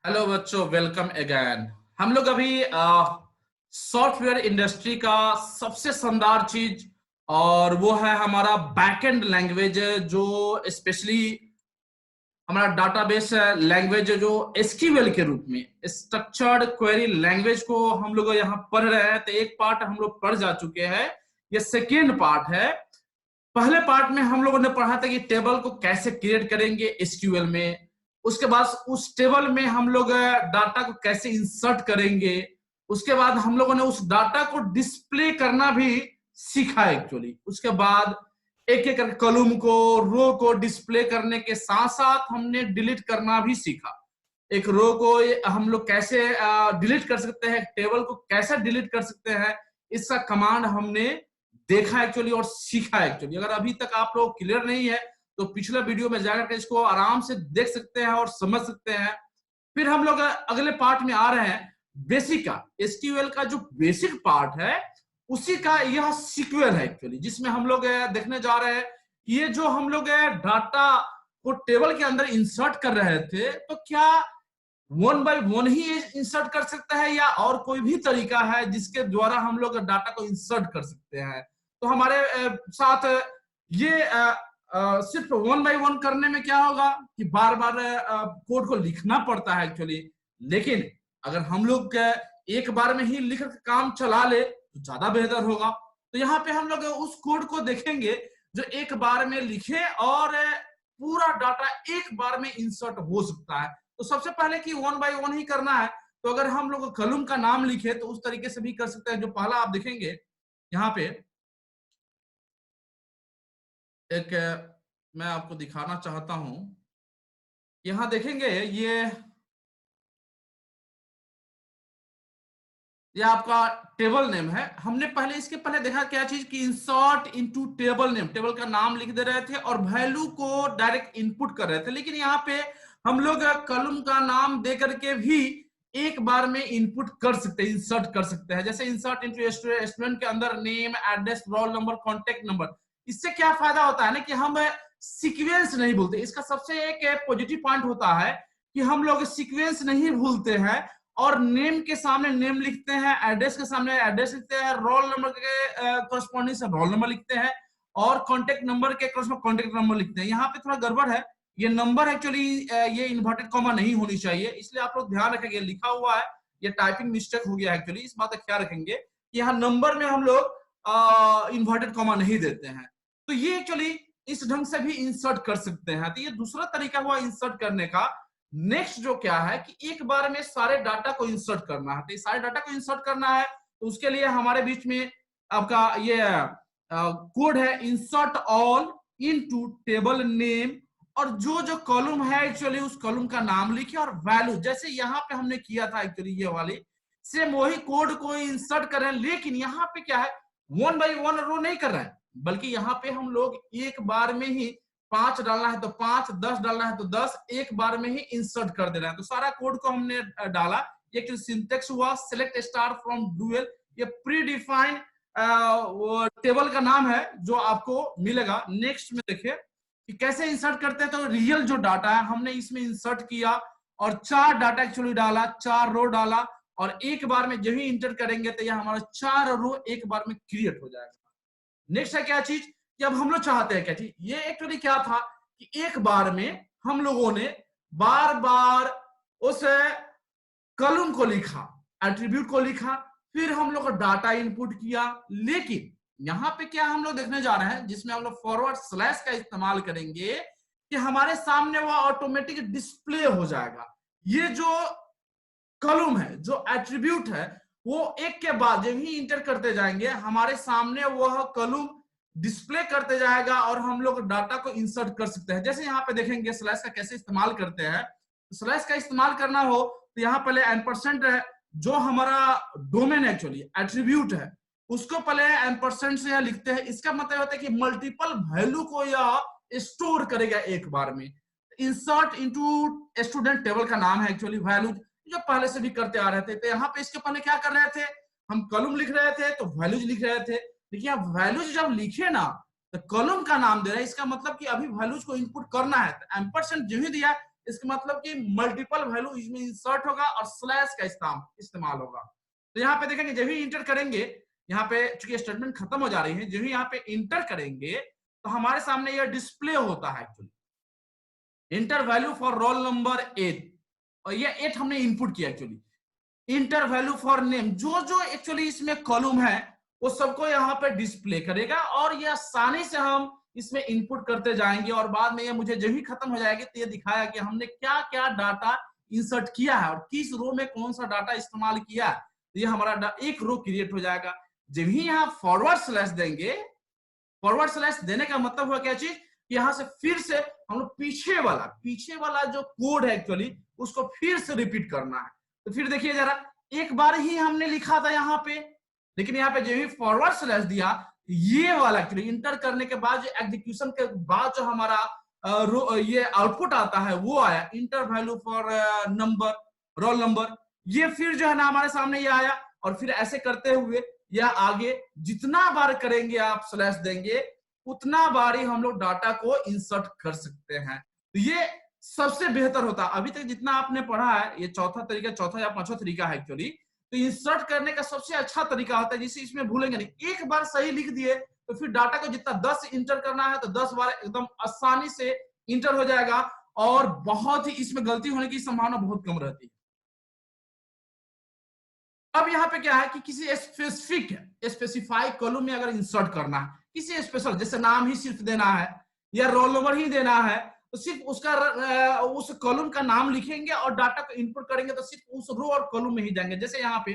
Hello बच्चों, welcome again. हम लोग अभी सॉफ्टवेयर इंडस्ट्री का सबसे शानदार चीज और वो है हमारा बैकएंड लैंग्वेज, जो स्पेशली हमारा डाटाबेस लैंग्वेज जो एसक्यूएल के रूप में स्ट्रक्चर्ड क्वेरी लैंग्वेज को हम लोग यहाँ पढ़ रहे हैं। तो एक पार्ट हम लोग पढ़ जा चुके हैं, ये सेकेंड पार्ट है। पहले पार्ट में हम लोगों ने पढ़ा था कि टेबल को कैसे क्रिएट करेंगे एसक्यूएल में, उसके बाद उस टेबल में हम लोग डाटा को कैसे इंसर्ट करेंगे, उसके बाद हम लोगों ने उस डाटा को डिस्प्ले करना भी सीखा एक्चुअली। उसके बाद एक एक कॉलम को, रो को डिस्प्ले करने के साथ साथ हमने डिलीट करना भी सीखा। एक रो को हम लोग कैसे डिलीट कर सकते हैं, टेबल को कैसे डिलीट कर सकते हैं, इसका कमांड हमने देखा एक्चुअली और सीखा एक्चुअली। अगर अभी तक आप लोग क्लियर नहीं है तो पिछले वीडियो में जाकर के इसको आराम से देख सकते हैं और समझ सकते हैं। फिर हम लोग अगले पार्ट में आ रहे हैं, बेसिक का एसक्यूएल का जो बेसिक पार्ट है उसी का यह सीक्वल है एक्चुअली, जिसमें हम लोग देखने जा रहे हैं ये जो हम लोग डाटा को टेबल के अंदर इंसर्ट कर रहे थे, तो क्या one by one he insert कर सकता है या और कोई भी तरीका है जिसके द्वारा हम लोग डाटा को इंसर्ट कर सकते हैं। तो हमारे साथ ये सिर्फ वन बाय वन करने में क्या होगा कि बार बार कोड को लिखना पड़ता है एक्चुअली। लेकिन अगर हम लोग एक बार में ही लिख काम चला ले तो ज्यादा बेहतर होगा। तो यहाँ पे हम लोग उस कोड को देखेंगे जो एक बार में लिखे और पूरा डाटा एक बार में इंसर्ट हो सकता है। तो सबसे पहले कि वन बाय वन ही करना है, तो अगर हम लोग कॉलम का नाम लिखे तो उस तरीके से भी कर सकते हैं। जो पहला आप देखेंगे यहाँ पे एक मैं आपको दिखाना चाहता हूं, यहां देखेंगे ये आपका टेबल नेम है। हमने पहले इसके पहले देखा क्या चीज कि insert into table name, table का नाम लिख दे रहे थे और वैल्यू को डायरेक्ट इनपुट कर रहे थे। लेकिन यहाँ पे हम लोग कॉलम का नाम दे करके भी एक बार में इनपुट कर सकते हैं, इंसर्ट कर सकते हैं। जैसे इंसर्ट इनटू स्टूडेंट के अंदर name, address, roll number, contact number. इससे क्या फायदा होता है ना कि हम सीक्वेंस नहीं भूलते। इसका सबसे एक पॉजिटिव पॉइंट होता है कि हम लोग सीक्वेंस नहीं भूलते हैं और नेम के सामने नेम लिखते हैं, एड्रेस के सामने एड्रेस लिखते हैं, रोल नंबर के कॉरेस्पॉन्डिंग से रोल नंबर लिखते हैं और कॉन्टेक्ट नंबर के कॉन्टेक्ट नंबर लिखते हैं। यहाँ पे थोड़ा गड़बड़ है, ये नंबर एक्चुअली ये इन्वर्टेड कॉमा नहीं होनी चाहिए, इसलिए आप लोग ध्यान रखेंगे। लिखा हुआ है, ये टाइपिंग मिस्टेक हो गया एक्चुअली, इस बात का ख्याल रखेंगे कि यहाँ नंबर में हम लोग इन्वर्टेड कॉमा नहीं देते हैं। तो ये एक्चुअली इस ढंग से भी इंसर्ट कर सकते हैं। तो ये दूसरा तरीका हुआ इंसर्ट करने का। नेक्स्ट जो क्या है कि एक बार में सारे डाटा को इंसर्ट करना है। तो सारे डाटा को इंसर्ट करना है तो उसके लिए हमारे बीच में आपका ये कोड है, insert all into table name, और जो जो कॉलम है एक्चुअली उस कॉलम का नाम लिखे और वैल्यू, जैसे यहाँ पे हमने किया था एक्चुअली ये वाली सेम वही कोड को इंसर्ट कर रहे हैं। लेकिन यहाँ पे क्या है, वन बाई वन रो नहीं कर रहे हैं, बल्कि यहाँ पे हम लोग एक बार में ही 5 डालना है तो 5, 10 डालना है तो 10, एक बार में ही इंसर्ट कर दे रहे हैं। तो सारा कोड को हमने डाला। ये सिंटेक्स हुआ सेलेक्ट स्टार फ्रॉम डुअल, ये प्री डिफाइंड टेबल का नाम है जो आपको मिलेगा। नेक्स्ट में देखिए कि कैसे इंसर्ट करते हैं। तो रियल जो डाटा है हमने इसमें इंसर्ट किया और 4 डाटा एक्चुअली डाला, 4 रो डाला और एक बार में जब ही इंटर करेंगे तो यह हमारा 4 रो एक बार में क्रिएट हो जाएगा। नेक्स्ट है क्या चीज कि अब हम लोग चाहते हैं क्या चीज, ये एक्चुअली क्या था कि एक बार में हम लोगों ने बार बार उस कॉलम को लिखा, एट्रीब्यूट को लिखा, फिर हम लोग डाटा इनपुट किया। लेकिन यहाँ पे क्या हम लोग देखने जा रहे हैं, जिसमें हम लोग फॉरवर्ड स्लैश का इस्तेमाल करेंगे कि हमारे सामने वो ऑटोमेटिक डिस्प्ले हो जाएगा। ये जो कॉलम है, जो एट्रीब्यूट है, वो एक के बाद जब ही इंटर करते जाएंगे हमारे सामने वह कॉलम डिस्प्ले करते जाएगा और हम लोग डाटा को इंसर्ट कर सकते हैं। जैसे यहाँ पे देखेंगे स्लैश का कैसे इस्तेमाल करते हैं। स्लैश का इस्तेमाल करना हो तो यहाँ पहले एम्परसेंट है, जो हमारा डोमेन एक्चुअली एट्रीब्यूट है उसको पहले एम्परसेंट से यहाँ लिखते हैं। इसका मतलब होता है कि मल्टीपल वैल्यू को यह स्टोर करेगा एक बार में। इंसर्ट इनटू स्टूडेंट टेबल का नाम है एक्चुअली वैल्यू, जो पहले से भी करते आ रहे थे। तो यहाँ पे इसके पहले क्या कर रहे थे, हम कॉलम लिख रहे थे तो वैल्यूज लिख रहे थे। देखिए अब वैल्यूज जब लिखे ना तो कॉलम का नाम दे रहा है, इसका मतलब कि अभी वैल्यूज को इनपुट करना है। तो एम्परसेंट जो ही दिया इसका मतलब कि मल्टीपल वैल्यू इसमें इंसर्ट होगा और स्लैश का इस्तेमाल होगा। तो यहाँ पे देखेंगे जब ही इंटर करेंगे, यहाँ पे चूंकि स्टेटमेंट खत्म हो जा रही है, जब ही यहाँ पे इंटर करेंगे तो हमारे सामने यह डिस्प्ले होता है actually, inter value for roll number 8, और ये 8 हमने इनपुट किया actually. Inter value for name, जो जो एक्चुअली इसमें कॉलम है वो सबको यहाँ पे डिस्प्ले करेगा और ये आसानी से हम इसमें इनपुट करते जाएंगे और बाद में ये मुझे जब ही खत्म हो जाएगी तो ये दिखाया कि हमने क्या क्या डाटा इंसर्ट किया है और किस रो में कौन सा डाटा इस्तेमाल किया है। तो ये हमारा एक रो क्रिएट हो जाएगा। जब ही यहाँ फॉरवर्ड स्लैश देंगे, फॉरवर्ड स्लैश देने का मतलब हुआ क्या चीज, यहाँ से फिर से हम लोग पीछे वाला जो कोड है एक्चुअली उसको फिर से रिपीट करना है। तो फिर देखिए जरा, एक बार ही हमने लिखा था यहाँ पे, लेकिन यहाँ पे जब भी फॉरवर्ड स्लैश दिया, ये वाला एक्चुअली इंटर करने के बाद, जो एग्जीक्यूशन के बाद जो हमारा ये आउटपुट आता है वो आया, inter value for number, roll number, ये फिर जो है ना हमारे सामने ये आया। और फिर ऐसे करते हुए या आगे जितना बार करेंगे आप स्लैश देंगे उतना बार ही हम लोग डाटा को इंसर्ट कर सकते हैं। तो ये सबसे बेहतर होता है। अभी तक जितना आपने पढ़ा है ये चौथा या पांचवा तरीका है एक्चुअली। तो इंसर्ट करने का सबसे अच्छा तरीका होता है जिसे इसमें भूलेंगे नहीं। एक बार सही लिख दिए तो फिर डाटा को जितना 10 इंटर करना है तो 10 बार एकदम आसानी से इंटर हो जाएगा और बहुत ही इसमें गलती होने की संभावना बहुत कम रहती है। अब यहाँ पे क्या है कि किसी स्पेसिफाई कॉलम में अगर इंसर्ट करना है, किसी स्पेशल, जैसे नाम ही सिर्फ देना है या रोल नंबर ही देना है, तो सिर्फ उसका उस कॉलम का नाम लिखेंगे और डाटा को इनपुट करेंगे तो सिर्फ उस रो और कॉलम में ही जाएंगे। जैसे यहाँ पे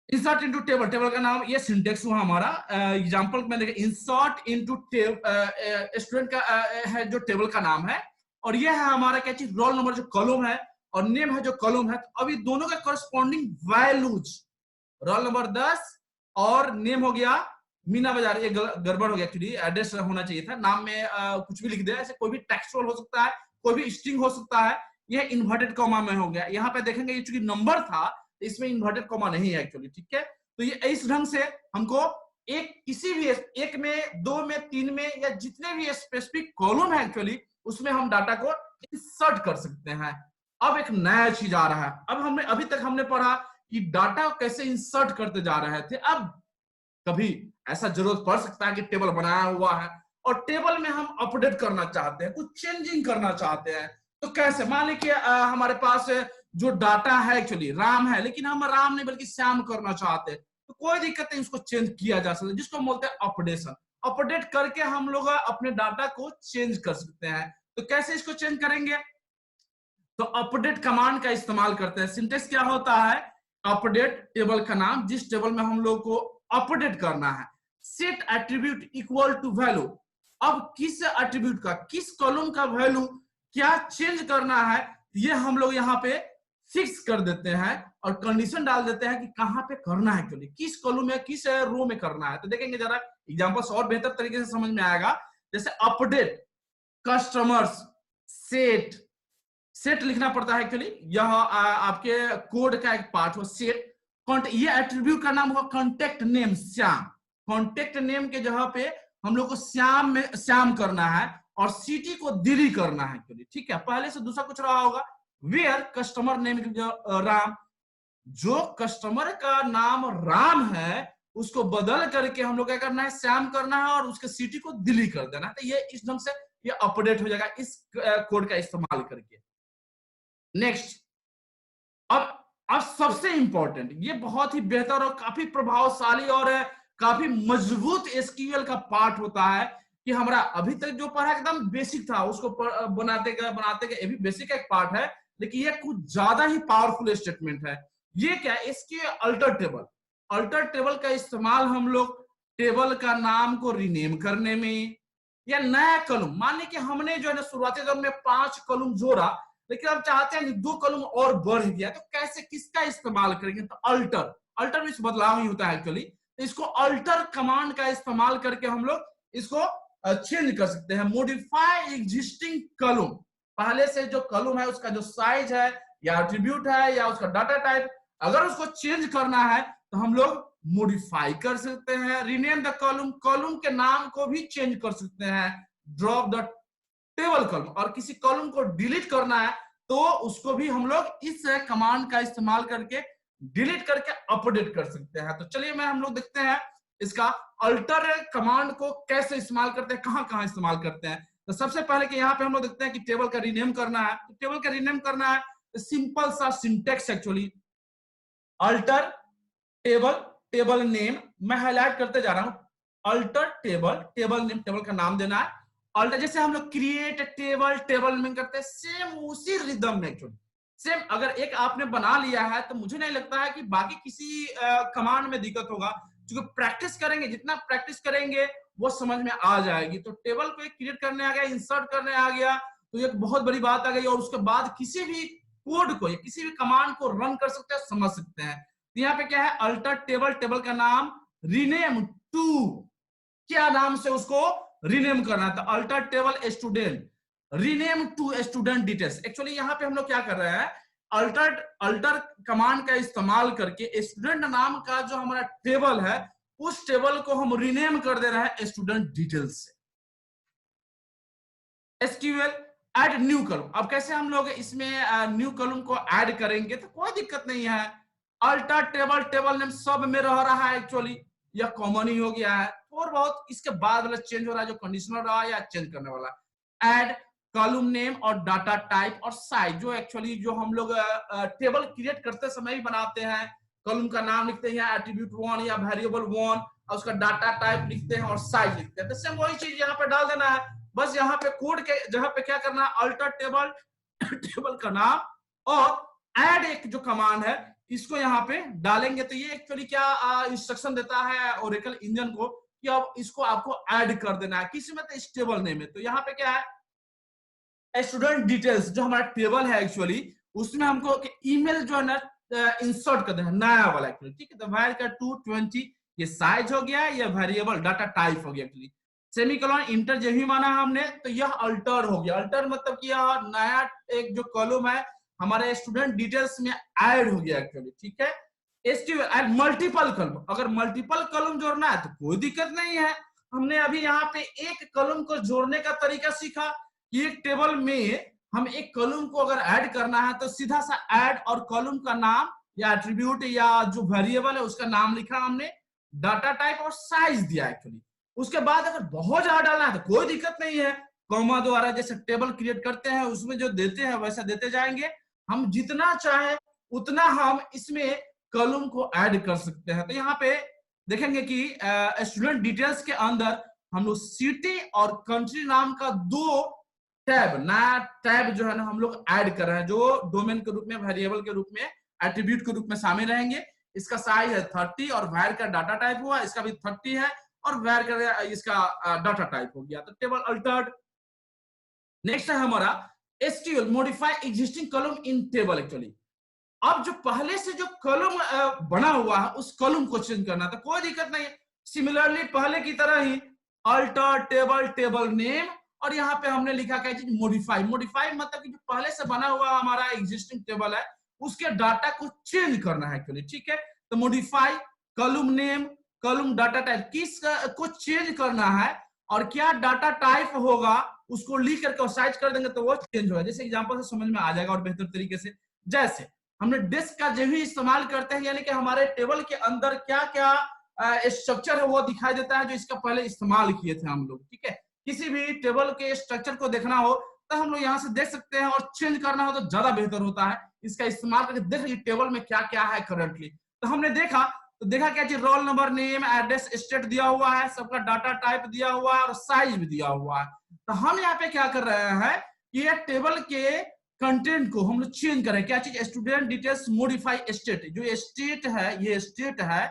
इंसर्ट इनटू टेबल, टेबल का नाम, ये सिंटेक्स हुआ हमारा। एग्जांपल में देखें, इंसर्ट इनटू स्टूडेंट का है जो टेबल का नाम है, और ये है हमारा क्या चीज, रोल नंबर जो कॉलम है, और नेम है जो कॉलम है। तो अभी दोनों का कॉरेस्पॉन्डिंग वैल्यूज, रोल नंबर 10 और नेम हो गया मीना बाजार, ये गड़बड़ हो गया एक्चुअली, एड्रेस होना चाहिए था, नाम में कुछ भी लिख दिया। ऐसे कोई भी टेक्सचुअल हो सकता है, कोई भी स्ट्रिंग हो सकता है। ये इन्वर्टेड कॉमा में हो गया। यहाँ पे देखेंगे ये चूंकि नंबर था इसमें इन्वर्टेड कॉमा नहीं है एक्चुअली, ठीक है। तो ये इस ढंग से हमको एक किसी भी एक में, दो में, तीन में, या जितने भी स्पेसिफिक कॉलम है एक्चुअली उसमें हम डाटा को इंसर्ट कर सकते हैं। अब एक नया चीज आ रहा है। अब हमने अभी तक हमने पढ़ा कि डाटा कैसे इंसर्ट करते जा रहे थे। अब कभी ऐसा जरूरत पड़ सकता है कि टेबल बनाया हुआ है और टेबल में हम अपडेट करना चाहते हैं, कुछ चेंजिंग करना चाहते हैं। तो कैसे, मान लीजिए हमारे पास जो डाटा है एक्चुअली राम है, लेकिन हम राम नहीं बल्कि श्याम करना चाहते हैं, तो कोई दिक्कत नहीं, उसको चेंज किया जा सकता है, जिसको बोलते हैं अपडेशन। अपडेट करके हम लोग अपने डाटा को चेंज कर सकते हैं। तो कैसे इसको चेंज करेंगे, तो अपडेट कमांड का इस्तेमाल करते हैं। सिंटेक्स क्या होता है, अपडेट टेबल का नाम, जिस टेबल में हम लोग को अपडेट करना है, set attribute equal to value. अब किस एट्रीब्यूट का, किस कॉलम का वैल्यू क्या चेंज करना है, ये हम लोग यहाँ पे फिक्स कर देते हैं और कंडीशन डाल देते हैं कि कहां पे करना है, एक्चुअली किस कॉलम में, किस रो में करना है। तो देखेंगे जरा एग्जांपल्स और बेहतर तरीके से समझ में आएगा। जैसे अपडेट कस्टमर्स सेट, सेट लिखना पड़ता है एक्चुअली, यह आपके कोड का एक पार्ट हो सेट। ये एट्रीब्यूट का नाम होगा contact name Shyam. Contact name के जगह पे हम लोग को श्याम में श्याम करना है और सिटी को दिल्ली करना है एक्चुअली, ठीक है। पहले से दूसरा कुछ रहा होगा, वेयर कस्टमर नेम राम, जो कस्टमर का नाम राम है उसको बदल करके हम लोग क्या करना है, श्याम करना है और उसके सिटी को दिल्ली कर देना है। तो ये इस ढंग से ये अपडेट हो जाएगा इस कोड का इस्तेमाल करके। नेक्स्ट, अब सबसे इंपॉर्टेंट, ये बहुत ही बेहतर और काफी प्रभावशाली और काफी मजबूत एसक्यूएल का पार्ट होता है कि हमारा अभी तक जो पढ़ा एकदम बेसिक था उसको बनाते गए ये भी बेसिक एक पार्ट है, लेकिन ये कुछ ज्यादा ही पावरफुल स्टेटमेंट है। ये क्या है, इसके अल्टर टेबल, अल्टर टेबल का इस्तेमाल हम लोग टेबल का नाम को रिनेम करने में, या नया कॉलम, मान लीजिए कि हमने जो है ना शुरुआती दौर में 5 कॉलम जोड़ा, लेकिन अब चाहते हैं 2 कॉलम और बढ़ गया, तो कैसे, किसका इस्तेमाल करेंगे, तो अल्टर, अल्टर में बदलाव ही होता है एक्चुअली। तो इसको अल्टर कमांड का इस्तेमाल करके हम लोग इसको चेंज कर सकते हैं। मॉडिफाई एग्जिस्टिंग कॉलम, पहले से जो कॉलम है उसका जो साइज है या एट्रीब्यूट है या उसका डाटा टाइप, अगर उसको चेंज करना है तो हम लोग मॉडिफाई कर सकते हैं। रीनेम द कॉलम, कॉलम के नाम को भी चेंज कर सकते हैं। ड्रॉप द टेबल कॉलम, और किसी कॉलम को डिलीट करना है तो उसको भी हम लोग इस कमांड का इस्तेमाल करके डिलीट करके अपडेट कर सकते हैं। तो चलिए हम लोग देखते हैं इसका अल्टर कमांड को कैसे इस्तेमाल करते हैं, कहां कहां इस्तेमाल करते हैं। तो सबसे पहले कि यहाँ पे हम लोग देखते हैं कि टेबल का रीनेम करना है। तो टेबल का रीनेम करना है सिंपल सा syntax actually, alter table, table name, मैं हाईलाइट करते जा रहा हूं, alter table, table name, table का नाम देना है। अल्टर जैसे हम लोग क्रिएट टेबल, टेबल नेम करते हैं, सेम उसी रिदम में एक्चुअली सेम। अगर एक आपने बना लिया है तो मुझे नहीं लगता है कि बाकी किसी कमांड में दिक्कत होगा, क्योंकि प्रैक्टिस करेंगे, जितना प्रैक्टिस करेंगे वो समझ में आ जाएगी। तो टेबल को एक क्रिएट करने आ गया, इंसर्ट करने आ गया, तो एक बहुत बड़ी बात आ गई। और उसके बाद किसी भी कोड को या किसी भी कमांड को रन कर सकते हैं, समझ सकते हैं। तो यहाँ पे क्या है, अल्टर टेबल, टेबल का नाम रीनेम टू, क्या नाम से उसको रीनेम करना था, alter table student, rename to student details. Actually यहाँ पे हम लोग क्या कर रहे हैं, अल्टर अल्टर कमांड का इस्तेमाल करके स्टूडेंट नाम का जो हमारा टेबल है उस टेबल को हम रीनेम कर दे रहे हैं स्टूडेंट डिटेल्स से। एसक्यूएल ऐड न्यू कॉलम, अब कैसे हम लोग इसमें न्यू कॉलम को ऐड करेंगे, तो कोई दिक्कत नहीं है। अल्टर टेबल, टेबल नेम सब में रह रहा है एक्चुअली, यह कॉमन ही हो गया है। और बहुत इसके बाद वाला चेंज हो रहा है जो कंडीशनल रहा या चेंज करने वाला। ऐड कॉलम नेम और डाटा टाइप और साइज, जो एक्चुअली जो हम लोग टेबल क्रिएट करते समय ही बनाते हैं, कॉलम का नाम लिखते हैं एट्रीब्यूट 1 या वेरिएबल 1, और उसका डाटा टाइप लिखते हैं और साइज लिखते हैं। तो सेम वही चीज यहाँ पे डाल देना है। बस यहाँ पे कोड के जगह पे क्या करना है, अल्टर टेबल, टेबल का नाम और ऐड एक जो कमांड है इसको यहाँ पे डालेंगे। तो ये एक्चुअली क्या इंस्ट्रक्शन देता है ओरेकल इंजन को कि अब इसको आपको ऐड कर देना है किसी में, तो इस टेबल नेम में। तो यहाँ पे क्या है, स्टूडेंट डिटेल्स जो हमारा टेबल है एक्चुअली उसमें हमको ईमेल जो है ना इंसर्ट कर देना है, नया वाला एक्चुअली, ठीक है। तो वायर का 220 ये साइज हो गया, ये वेरिएबल डाटा टाइप हो गया एक्चुअली। सेमीकोलन इंटर जब भी माना हमने तो यह अल्टर हो गया। अल्टर मतलब कि यह नया एक जो कॉलम है हमारे स्टूडेंट डिटेल्स में ऐड हो गया एक्चुअली, ठीक है। एसक्यूएल मल्टीपल कॉलम, अगर मल्टीपल कॉलम जोड़ना है तो कोई दिक्कत नहीं है। हमने अभी यहाँ पे एक कॉलम को जोड़ने का तरीका सीखा कि एक टेबल में हम एक कॉलम को अगर ऐड करना है तो सीधा सा ऐड और कॉलम का नाम या एट्रीब्यूट या जो वेरिएबल है उसका नाम लिखा हमने, डाटा टाइप और साइज दिया एक्चुअली। उसके बाद अगर बहुत ज्यादा डालना है तो कोई दिक्कत नहीं है, कॉमा द्वारा जैसे टेबल क्रिएट करते हैं उसमें जो देते हैं वैसा देते जाएंगे। हम जितना चाहे उतना हम इसमें कॉलम को ऐड कर सकते हैं। तो यहाँ पे देखेंगे कि स्टूडेंट डिटेल्स के अंदर हम लोग सिटी और कंट्री नाम का दो टैब, नया टैब जो है ना हम लोग ऐड कर रहे हैं, जो डोमेन के रूप में, वेरिएबल के रूप में, एट्रीब्यूट के रूप में शामिल रहेंगे। इसका साइज है 30 और वायर का डाटा टाइप हुआ, इसका भी 30 है और वायर का इसका डाटा टाइप हो गया। तो टेबल अल्टर्ड। नेक्स्ट है हमारा SQL modify existing column in table actually. अब जो पहले से जो कॉलम बना हुआ है उस कॉलम को चेंज करना, तो कोई दिक्कत नहीं है। सिमिलरली पहले की तरह ही अल्टर टेबल, टेबल नेम, और यहाँ पे हमने लिखा क्या चीज, मॉडिफाई। मॉडिफाई मतलब कि जो पहले से बना हुआ हमारा एग्जिस्टिंग टेबल है उसके डाटा को चेंज करना है एक्चुअली, ठीक है। तो modify column name, column data type, किस को चेंज करना है और क्या डाटा टाइप होगा उसको लिख करके साइज कर देंगे तो वो चेंज होगा। जैसे एग्जांपल से समझ में आ जाएगा और बेहतर तरीके से। जैसे हमने डिस्क का जब भी इस्तेमाल करते हैं, यानी कि हमारे टेबल के अंदर क्या क्या स्ट्रक्चर है वो दिखाई देता है जो इसका पहले इस्तेमाल किए थे हम लोग, ठीक है। किसी भी टेबल के स्ट्रक्चर को देखना हो तो हम लोग यहाँ से देख सकते हैं, और चेंज करना हो तो ज्यादा बेहतर होता है इसका इस्तेमाल करके देख लीजिए टेबल में क्या क्या है करंटली। तो हमने देखा क्या चीज, roll number, name, address, state दिया हुआ है, सबका डाटा टाइप दिया हुआ है और साइज भी दिया हुआ है। तो हम यहाँ पे क्या कर रहे हैं कि ये टेबल के कंटेंट को हम लोग चेंज करें, क्या चीज, स्टूडेंट डिटेल्स मॉडिफाई स्टेट। जो स्टेट है, ये स्टेट है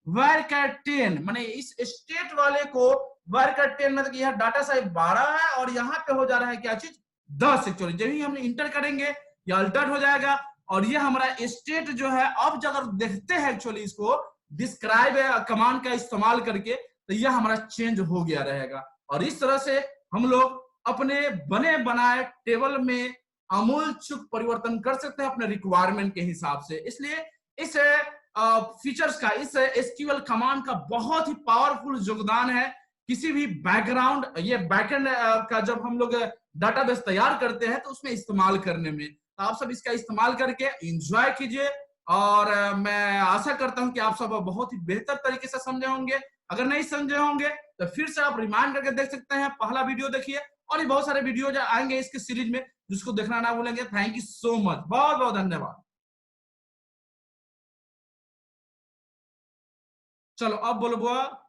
वायर का 10, माने इस स्टेट वाले को वायर का 10 मतलब यह डाटा साइज 12 है और यहाँ पे हो जा रहा है क्या चीज 10 एक्चुअली। जब ही हम इंटर करेंगे ये अल्टर हो जाएगा और ये हमारा स्टेट जो है, अब जब देखते हैं एक्चुअली इसको डिस्क्राइब कमांड का इस्तेमाल करके तो यह हमारा चेंज हो गया रहेगा। और इस तरह से हम लोग अपने बने बनाए टेबल में आमूलचूल परिवर्तन कर सकते हैं अपने रिक्वायरमेंट के हिसाब से। इसलिए इस फीचर्स का, इस एसक्यूएल कमांड का बहुत ही पावरफुल योगदान है किसी भी बैकग्राउंड, ये बैकएंड का जब हम लोग डाटाबेस तैयार करते हैं तो उसमें इस्तेमाल करने में। तो आप सब इसका इस्तेमाल करके एंजॉय कीजिए और मैं आशा करता हूं कि आप सब बहुत ही बेहतर तरीके से समझे होंगे। अगर नहीं समझे होंगे तो फिर से आप रिमाइंड करके देख सकते हैं, पहला वीडियो देखिए और भी बहुत सारे वीडियो जो आएंगे इसके सीरीज में, जिसको देखना ना भूलेंगे। थैंक यू सो मच, बहुत बहुत धन्यवाद। चलो अब बोलो बुआ।